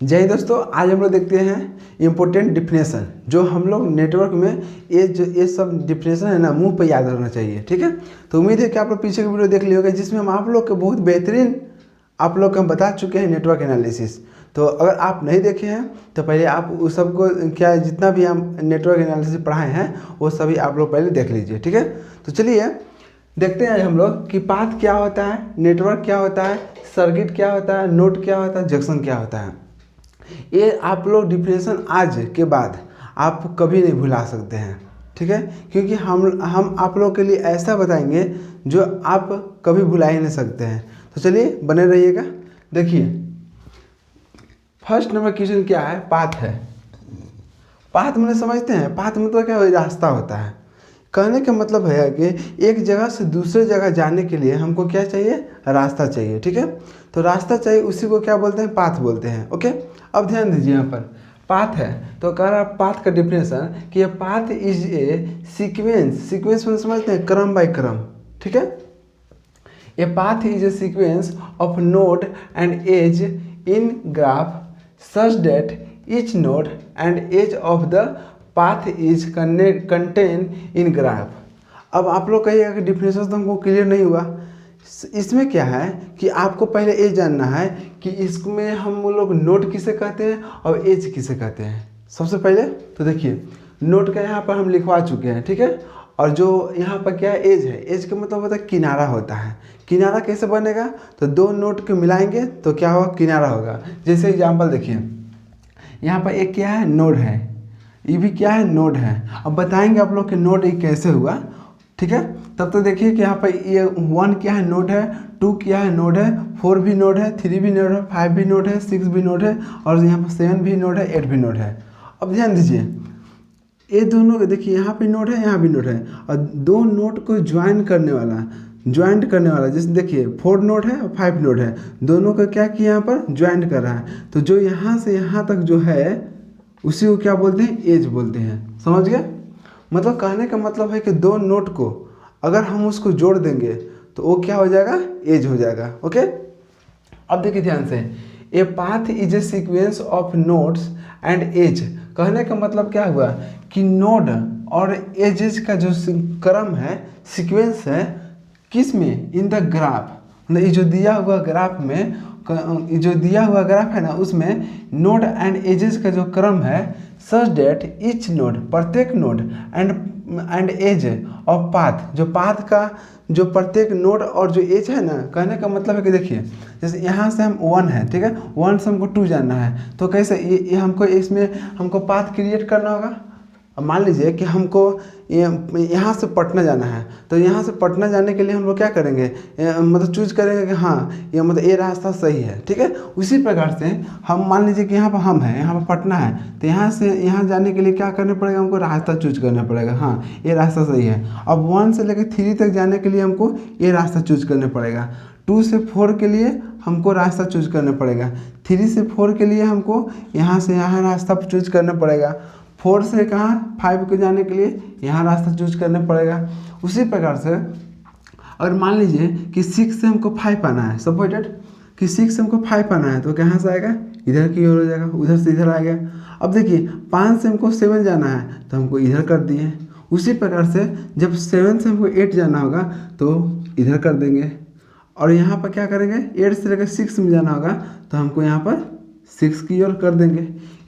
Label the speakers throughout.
Speaker 1: जय हिंद दोस्तों, आज हम लोग देखते हैं इम्पोर्टेंट डिफिनेशन जो हम लोग नेटवर्क में ये सब डिफिनेशन है ना मुंह पे याद रखना चाहिए। ठीक है, तो उम्मीद है कि आप लोग पीछे की वीडियो देख लिए होंगे जिसमें हम आप लोग के बहुत बेहतरीन आप लोग को हम बता चुके हैं नेटवर्क एनालिसिस। तो अगर आप नहीं देखे हैं तो पहले आप उस सबको क्या जितना भी हम नेटवर्क एनालिसिस पढ़ाए हैं वो सभी आप लोग पहले देख लीजिए। ठीक है, तो चलिए देखते हैं हम लोग कि पाथ क्या होता है, नेटवर्क क्या होता है, सर्किट क्या होता है, नोड क्या होता है, जंक्शन क्या होता है। ये आप लोग डिफिनेशन आज के बाद आप कभी नहीं भुला सकते हैं। ठीक है, क्योंकि हम आप लोग के लिए ऐसा बताएंगे जो आप कभी भुला ही नहीं सकते हैं। तो चलिए बने रहिएगा। देखिए फर्स्ट नंबर क्वेश्चन क्या है, पाथ है। पाथ मतलब समझते हैं, पाथ मतलब क्या रास्ता होता है। कहने का मतलब है कि एक जगह से दूसरे जगह जाने के लिए हमको क्या चाहिए, रास्ता चाहिए। ठीक है, तो रास्ता चाहिए उसी को क्या बोलते हैं, पाथ बोलते हैं। ओके, अब ध्यान दीजिए यहाँ पर पाथ है तो कह रहा पाथ का डिफिनेशन कि ये पाथ इज ए सीक्वेंस में समझते हैं, क्रम बाय क्रम। ठीक है, a path is a sequence of node and edge in graph such that each node and edge of the path is contained in graph। अब आप लोग कहिएगा कि डिफिनेशन तो हमको क्लियर नहीं हुआ। इसमें क्या है कि आपको पहले ये जानना है कि इसमें हम लोग नोड किसे कहते हैं और एज किसे कहते हैं। सबसे पहले तो देखिए नोड का यहाँ पर हम लिखवा चुके हैं। ठीक है, और जो यहाँ पर क्या है, एज है। एज का मतलब होता है किनारा होता है। किनारा कैसे बनेगा, तो दो नोड को मिलाएंगे तो क्या होगा, किनारा होगा। जैसे एग्जाम्पल देखिए यहाँ पर एक क्या है, नोड है, ये भी क्या है, नोड है। अब बताएंगे आप लोग कि नोड ये कैसे हुआ। ठीक है, तब तो देखिए कि यहाँ पर ये 1 क्या है, नोड है, 2 क्या है, नोड है, 4 भी नोड है, 3 भी नोड है, 5 भी नोड है, 6 भी नोड है और यहाँ पर 7 भी नोड है, 8 भी नोड है। अब ध्यान दीजिए ये दोनों देखिए यहाँ पे नोड है, यहाँ भी नोड है और दो नोड को ज्वाइंट करने वाला जैसे देखिए 4 नोड है और 5 नोड है, दोनों का क्या किया यहाँ पर ज्वाइंट कर रहा है। तो जो यहाँ से यहाँ तक जो है उसी को क्या बोलते हैं, एज बोलते हैं। समझ गए, मतलब कहने का मतलब है कि दो नोड को अगर हम उसको जोड़ देंगे तो वो क्या हो जाएगा, एज हो जाएगा। ओके, अब देखिए ध्यान से, a path is a sequence of nodes and edge. कहने का मतलब क्या हुआ कि नोड और एजेस का जो क्रम है, सीक्वेंस है, किस में, इन द ग्राफ। मतलब ये जो दिया हुआ ग्राफ में, जो दिया हुआ ग्राफ है ना उसमें नोड एंड एजेस का जो क्रम है, सच डेट ईच नोड, प्रत्येक node and edge of path, जो पाथ का जो प्रत्येक नोड और जो एज है ना, कहने का मतलब है कि देखिए जैसे यहाँ से हम 1 है, ठीक है, 1 से हमको 2 जानना है तो कैसे ये हमको इसमें हमको पाथ क्रिएट करना होगा। अब मान लीजिए कि हमको यहाँ से पटना जाना है तो यहाँ से पटना जाने के लिए हम लोग क्या करेंगे, मतलब चूज करेंगे कि हाँ ये मतलब ये रास्ता सही है। ठीक है, उसी प्रकार से हम मान लीजिए कि यहाँ पर हम हैं, यहाँ पर पटना है तो यहाँ से यहाँ जाने के लिए क्या करना पड़ेगा, हमको रास्ता चूज करना पड़ेगा। हाँ ये रास्ता सही है। अब 1 से लेकर 3 तक जाने के लिए हमको ये रास्ता चूज करना पड़ेगा। 2 से 4 के लिए हमको रास्ता चूज करना पड़ेगा। 3 से 4 के लिए हमको यहाँ से यहाँ रास्ता चूज करना पड़ेगा। 4 से कहाँ 5 को जाने के लिए यहाँ रास्ता चूज करना पड़ेगा। उसी प्रकार से अगर मान लीजिए कि 6 से हमको 5 आना है, सपोजेड कि 6 से हमको 5 आना है तो कहाँ से आएगा, इधर की ओर हो जाएगा, उधर से इधर आ गया। अब देखिए 5 से हमको 7 जाना है तो हमको इधर कर दिए। उसी प्रकार से जब 7 से हमको 8 जाना होगा तो इधर कर देंगे और यहाँ पर क्या करेंगे, 8 से लेकर 6 में जाना होगा तो हमको यहाँ पर 6 की ओर कर देंगे।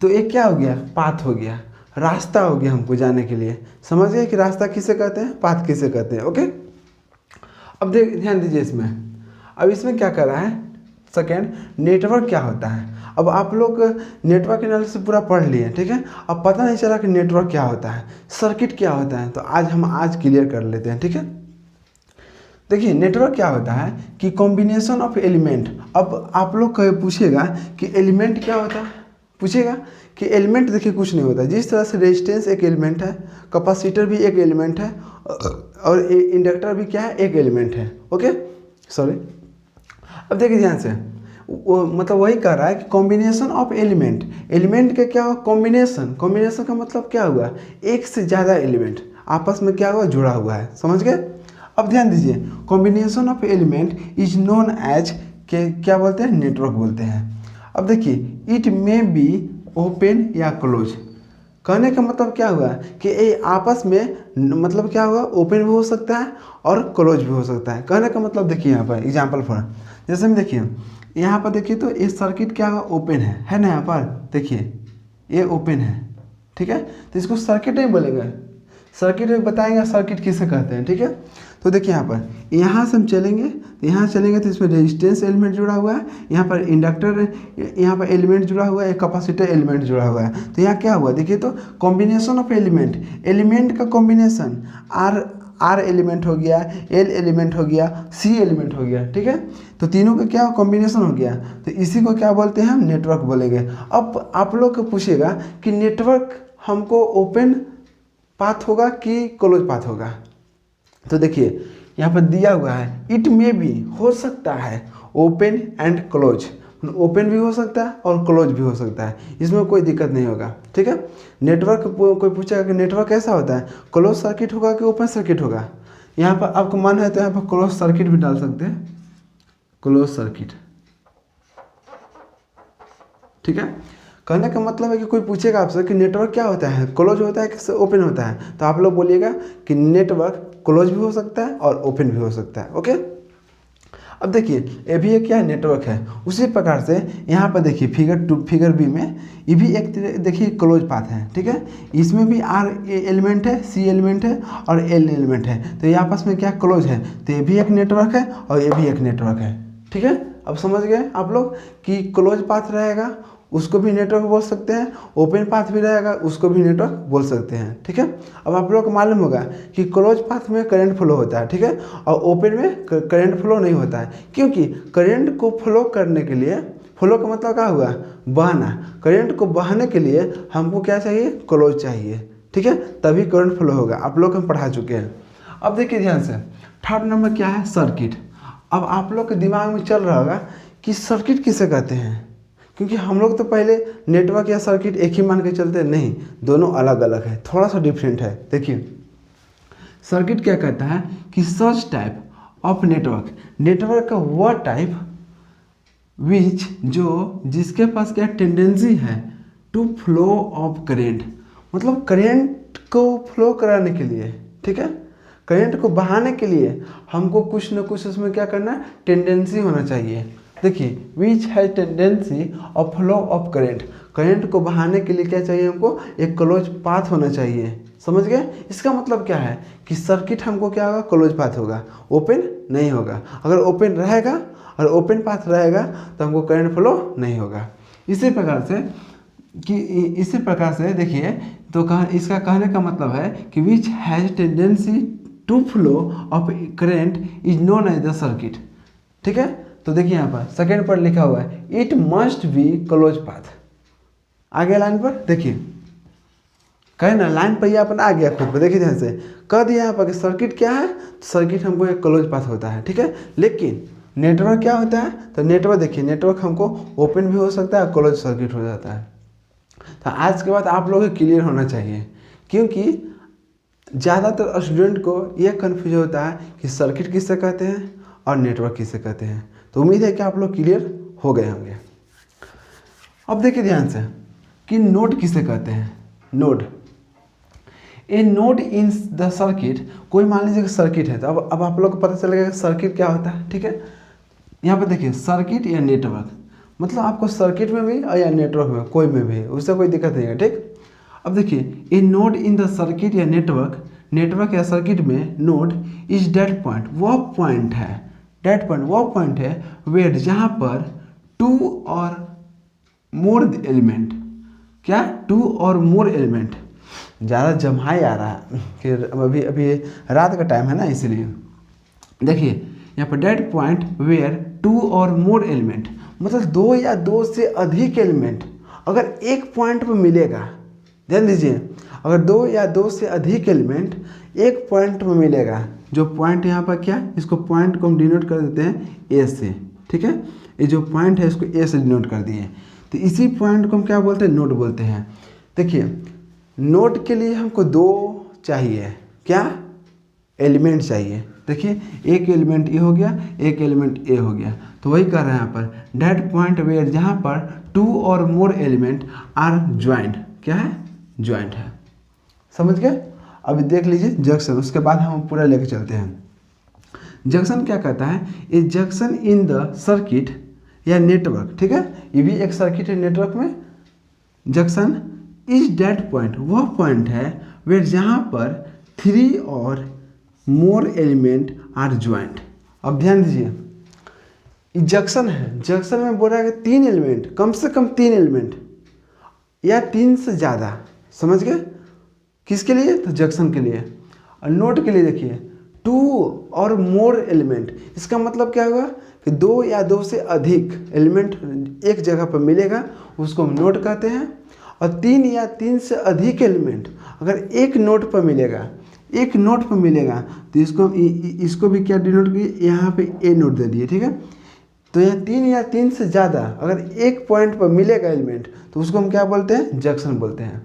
Speaker 1: तो एक क्या हो गया, पाथ हो गया, रास्ता हो गया हमको जाने के लिए। समझ गए कि रास्ता किसे कहते हैं, पाथ किसे कहते हैं। ओके, अब ध्यान दीजिए इसमें, अब इसमें क्या कर रहा है, सेकेंड नेटवर्क क्या होता है। अब आप लोग नेटवर्क एनालिसिस पूरा पढ़ लिए, ठीक है, अब पता नहीं चला कि नेटवर्क क्या होता है, सर्किट क्या होता है, तो आज क्लियर कर लेते हैं। ठीक है, देखिए नेटवर्क क्या होता है कि कॉम्बिनेशन ऑफ एलिमेंट। अब आप लोग पूछेगा कि एलिमेंट क्या होता है, पूछेगा कि एलिमेंट देखिए कुछ नहीं होता। जिस तरह से रेजिस्टेंस एक एलिमेंट है, कैपेसिटर भी एक एलिमेंट है और इंडक्टर भी क्या है, एक एलिमेंट है। ओके सॉरी, अब देखिए ध्यान से, वो मतलब वही कह रहा है कि कॉम्बिनेशन ऑफ एलिमेंट के क्या हुआ, कॉम्बिनेशन का मतलब क्या हुआ, एक से ज़्यादा एलिमेंट आपस में क्या हुआ, जुड़ा हुआ है। समझ गए, अब ध्यान दीजिए, combination of element is known as के क्या बोलते हैं, नेटवर्क बोलते हैं। अब देखिए इट मे बी ओपन या क्लोज, कहने का मतलब क्या हुआ कि ये आपस में मतलब क्या हुआ, ओपन भी हो सकता है और क्लोज भी हो सकता है। कहने का मतलब देखिए यहाँ पर एग्जाम्पल फॉर, जैसे हम देखिए यहाँ पर देखिए तो ये सर्किट क्या हुआ, ओपन है ना, यहाँ पर देखिए ये ओपन है, ठीक है। तो इसको सर्किट नहीं बोलेंगे, सर्किट बताएंगे सर्किट किसे कहते हैं, ठीक है। तो देखिए यहाँ से हम चलेंगे तो यहाँ चलेंगे तो इसमें रेजिस्टेंस एलिमेंट जुड़ा हुआ है, यहाँ पर इंडक्टर यहाँ पर एलिमेंट जुड़ा हुआ है, एक कैपेसिटर एलिमेंट जुड़ा हुआ है। तो यहाँ क्या हुआ देखिए तो कॉम्बिनेशन ऑफ एलिमेंट का कॉम्बिनेशन, आर एलिमेंट हो गया, एल एलिमेंट हो गया, सी एलिमेंट हो गया, ठीक है। तो तीनों का क्या कॉम्बिनेशन हो गया, तो इसी को क्या बोलते हैं हम, नेटवर्क बोलेंगे। अब आप लोग को पूछेगा कि नेटवर्क हमको ओपन पाथ होगा कि क्लोज पाथ होगा, तो देखिए यहाँ पर दिया हुआ है इट मे बी, हो सकता है ओपन एंड क्लोज, ओपन भी हो सकता है और क्लोज भी हो सकता है, इसमें कोई दिक्कत नहीं होगा, ठीक है। नेटवर्क कोई पूछेगा कि नेटवर्क कैसा होता है, क्लोज सर्किट होगा कि ओपन सर्किट होगा, यहाँ पर आपको मन है तो यहाँ पर क्लोज सर्किट भी डाल सकते हैं, क्लोज सर्किट, ठीक है। कहने का मतलब है कि कोई पूछेगा आपसे कि नेटवर्क क्या होता है, क्लोज होता है कि ओपन होता है, तो आप लोग बोलिएगा कि नेटवर्क क्लोज भी हो सकता है और ओपन भी हो सकता है, ओके। अब देखिए ये भी एक क्या है, नेटवर्क है। उसी प्रकार से यहाँ पर देखिए फिगर बी में ये भी एक देखिए क्लोज पाथ है, ठीक है। इसमें भी आर एलिमेंट है, सी एलिमेंट है और एल एलिमेंट है, तो ये आपस में क्या क्लोज है, तो ये भी एक नेटवर्क है और ये भी एक नेटवर्क है, ठीक है। अब समझ गए आप लोग कि क्लोज पाथ रहेगा उसको भी नेटवर्क बोल सकते हैं, ओपन पाथ भी रहेगा उसको भी नेटवर्क बोल सकते हैं, ठीक है। अब आप लोग को मालूम होगा कि क्लोज पाथ में करंट फ्लो होता है, ठीक है, और ओपन में करंट फ्लो नहीं होता है, क्योंकि करंट को फ्लो करने के लिए, फ्लो का मतलब क्या हुआ, बहना, करंट को बहाने के लिए हमको क्या चाहिए, क्लोज चाहिए, ठीक है, तभी करंट फ्लो होगा। आप लोग हम पढ़ा चुके हैं। अब देखिए ध्यान से, थर्ड नंबर क्या है, सर्किट। अब आप लोग के दिमाग में चल रहा होगा कि सर्किट किसे कहते हैं, क्योंकि हम लोग तो पहले नेटवर्क या सर्किट एक ही मान के चलते हैं, नहीं, दोनों अलग अलग है, थोड़ा सा डिफरेंट है। देखिए सर्किट क्या कहता है कि such type of network, network का वह टाइप विच जो जिसके पास क्या टेंडेंसी है टू फ्लो ऑफ करेंट, मतलब करेंट को फ्लो कराने के लिए, ठीक है, करेंट को बहाने के लिए हमको कुछ न कुछ उसमें क्या करना है, टेंडेंसी होना चाहिए। देखिए विच has tendency of flow of current, current को बहाने के लिए क्या चाहिए हमको, एक क्लोज पाथ होना चाहिए, समझ गए। इसका मतलब क्या है कि सर्किट हमको क्या होगा, क्लोज पाथ होगा, ओपन नहीं होगा। अगर ओपन रहेगा और ओपन पाथ रहेगा तो हमको करंट फ्लो नहीं होगा। इसी प्रकार से देखिए तो इसका कहने का मतलब है कि which has tendency to flow of current is known as the circuit, ठीक है। तो देखिए यहाँ पर सेकेंड पर लिखा हुआ है it must be close path. आगे लाइन पर देखिए, कहे ना लाइन पर ये अपन आ गया खुद पर, देखिए ध्यान से कह दिया यहाँ पर कि सर्किट क्या है, सर्किट हमको एक क्लोज पाथ होता है, ठीक है। लेकिन नेटवर्क क्या होता है, तो नेटवर्क देखिए, नेटवर्क हमको ओपन भी हो सकता है, क्लोज सर्किट हो जाता है। तो आज के बाद आप लोगों को क्लियर होना चाहिए, क्योंकि ज़्यादातर स्टूडेंट को यह कन्फ्यूज होता है कि सर्किट किससे कहते हैं और नेटवर्क किससे कहते हैं। तो उम्मीद है कि आप लोग क्लियर हो गए होंगे। अब देखिए ध्यान से कि नोड किसे कहते हैं, node, A node in the circuit, कोई मान लीजिए कि सर्किट है, तो अब आप लोग को पता चलेगा कि सर्किट क्या होता है, ठीक है। यहाँ पर देखिए सर्किट या नेटवर्क, मतलब आपको सर्किट में भी या नेटवर्क में कोई में भी, उससे कोई दिक्कत नहीं है, ठीक। अब देखिए ए नोड इन द सर्किट या नेटवर्क या सर्किट में नोड इज डेट पॉइंट, वह पॉइंट है, डेट पॉइंट वह पॉइंट है वेयर जहाँ पर टू और मोर एलिमेंट, क्या, टू और मोर एलिमेंट, ज़्यादा जमाई आ रहा है कि अभी रात का टाइम है ना, इसलिए देखिए यहाँ पर डेट पॉइंट वेयर टू और मोर एलिमेंट, मतलब दो या दो से अधिक एलिमेंट अगर एक पॉइंट पर मिलेगा, ध्यान दीजिए, अगर दो या दो से अधिक एलिमेंट एक पॉइंट में मिलेगा, जो पॉइंट यहाँ पर क्या, इसको पॉइंट को हम डिनोट कर देते हैं ए से, ठीक है, ये जो पॉइंट है इसको ए से डिनोट कर दिए, तो इसी पॉइंट को हम क्या बोलते हैं, नोड बोलते हैं। देखिए नोड के लिए हमको दो चाहिए, क्या, एलिमेंट चाहिए। देखिए एक एलिमेंट ए हो गया, एक एलिमेंट ए हो गया, तो वही कर रहे हैं यहाँ पर दैट पॉइंट वेयर, जहाँ पर 2 और मोर एलिमेंट आर ज्वाइंट, क्या है, ज्वाइंट है। समझ गए। अभी देख लीजिए जंक्शन, उसके बाद हम पूरा लेके चलते हैं। जंक्शन क्या कहता है, ए जंक्शन इन द सर्किट या नेटवर्क, ठीक है, ये भी एक सर्किट है नेटवर्क में। जंक्शन इज दैट पॉइंट, वह पॉइंट है वेयर जहाँ पर 3 और मोर एलिमेंट आर ज्वाइंट। अब ध्यान दीजिए, जंक्शन है, जंक्शन में बोल रहा है कि 3 एलिमेंट, कम से कम 3 एलिमेंट या 3 से ज़्यादा, समझ गए, किसके लिए, तो जंक्शन के लिए। और नोड के लिए देखिए 2 और मोर एलिमेंट, इसका मतलब क्या होगा कि 2 या 2 से अधिक एलिमेंट एक जगह पर मिलेगा, उसको हम नोड कहते हैं। और 3 या 3 से अधिक एलिमेंट अगर एक नोड पर मिलेगा, एक नोड पर मिलेगा, तो इसको भी क्या डिनोट किए, यहाँ पे ए नोट दे दिए, ठीक है। तो यहाँ 3 या 3 से ज़्यादा अगर एक पॉइंट पर मिलेगा एलिमेंट, तो उसको हम क्या बोलते हैं, जंक्शन बोलते हैं,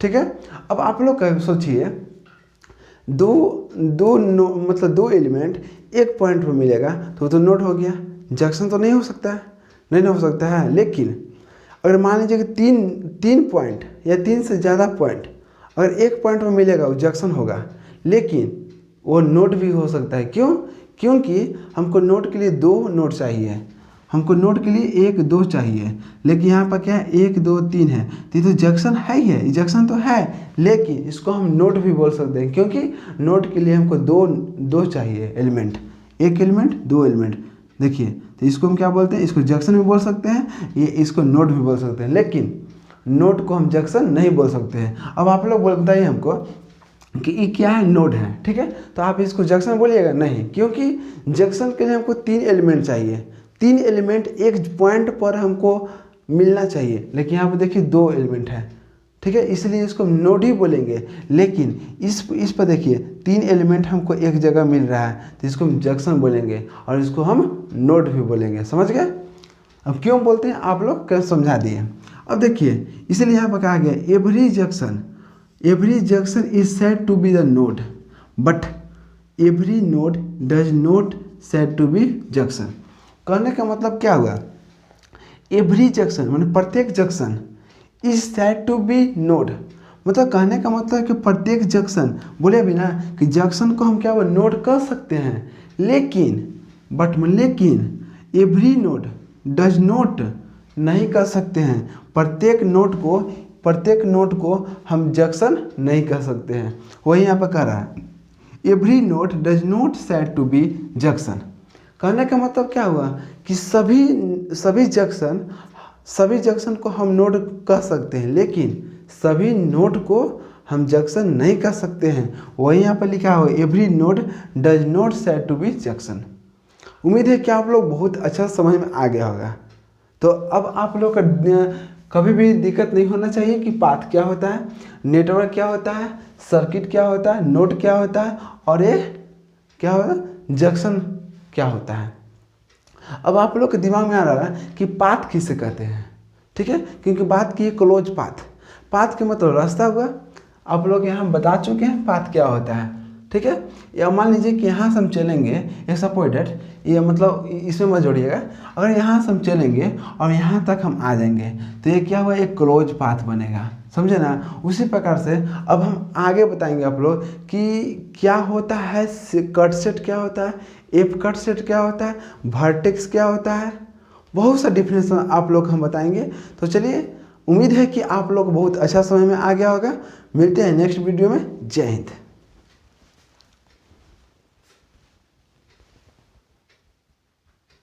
Speaker 1: ठीक है। अब आप लोग सोचिए मतलब 2 एलिमेंट एक पॉइंट पर मिलेगा तो नोड हो गया, जंक्शन तो नहीं हो सकता है, नहीं हो सकता है। लेकिन अगर मान लीजिए कि 3 पॉइंट या 3 से ज़्यादा पॉइंट अगर एक पॉइंट पर मिलेगा वो जंक्शन होगा, लेकिन वो नोड भी हो सकता है। क्यों, क्योंकि हमको नोड के लिए 2 नोड चाहिए, हमको नोड के लिए 1 2 चाहिए, लेकिन यहाँ पर क्या है 1 2 3 है, तो ये तो जंक्शन है ही है, जंक्शन तो है, लेकिन इसको हम नोड भी बोल सकते हैं, क्योंकि नोड के लिए हमको 2 चाहिए एलिमेंट, 1 एलिमेंट 2 एलिमेंट। देखिए तो इसको हम क्या बोलते हैं, इसको जंक्शन भी बोल सकते हैं, ये इसको नोड भी बोल सकते हैं, लेकिन नोड को हम जंक्शन नहीं बोल सकते हैं। अब आप लोग बताइए हमको कि ये क्या है, नोड है, ठीक है, तो आप इसको जंक्शन बोलिएगा नहीं, क्योंकि जंक्शन के लिए हमको 3 एलिमेंट चाहिए, 3 एलिमेंट एक पॉइंट पर हमको मिलना चाहिए, लेकिन यहाँ पर देखिए 2 एलिमेंट है, ठीक है, इसलिए इसको नोड ही बोलेंगे। लेकिन इस पर देखिए 3 एलिमेंट हमको एक जगह मिल रहा है, तो इसको हम जंक्शन बोलेंगे और इसको हम नोड भी बोलेंगे, समझ गए। अब क्यों बोलते हैं आप लोग क्या समझा दिए। अब देखिए इसलिए यहाँ पर कहा गया every junction is said to be the node, but every node does not said to be junction. कहने का मतलब क्या हुआ, एवरी जंक्शन मतलब प्रत्येक junction is said to be node, मतलब कहने का मतलब है कि प्रत्येक जंक्शन, बोले अभी ना कि जंक्शन को हम क्या नोड कर सकते हैं, लेकिन एवरी नोड डज नॉट नहीं कर सकते हैं, प्रत्येक नोड को हम जंक्शन नहीं कर सकते हैं। वही यहाँ पर कह रहा है every node does not said to be junction. कहने का मतलब क्या हुआ कि सभी जंक्शन को हम नोड कह सकते हैं, लेकिन सभी नोड को हम जंक्शन नहीं कर सकते हैं। वही यहाँ पर लिखा हो every node does not said to be junction. उम्मीद है कि आप लोग बहुत अच्छा समझ में आ गया होगा। तो अब आप लोग का कभी भी दिक्कत नहीं होना चाहिए कि पाथ क्या होता है, नेटवर्क क्या होता है, सर्किट क्या होता है, नोड क्या होता है, और ये क्या होता है, जंक्शन क्या होता है। अब आप लोग के दिमाग में आ रहा है कि पाथ किसे कहते हैं, ठीक है, क्योंकि बात की क्लोज पाथ के मतलब रास्ता हुआ। आप लोग यहाँ बता चुके हैं पाथ क्या होता है, ठीक है। या मान लीजिए कि यहाँ से हम चलेंगे, एक सपोर्टेड, ये मतलब इसमें मत जोड़िएगा, अगर यहाँ से हम चलेंगे और यहाँ तक हम आ जाएंगे तो ये क्या हुआ, एक क्लोज पाथ बनेगा, समझे ना। उसी प्रकार से अब हम आगे बताएंगे आप लोग कि क्या होता है कट सेट, क्या होता है एफ कट सेट, क्या होता है वर्टेक्स, क्या होता है, बहुत सा डिफिनेशन आप लोग हम बताएंगे। तो चलिए, उम्मीद है कि आप लोग बहुत अच्छा समझ में आ गया होगा। मिलते हैं नेक्स्ट वीडियो में। जय हिंद।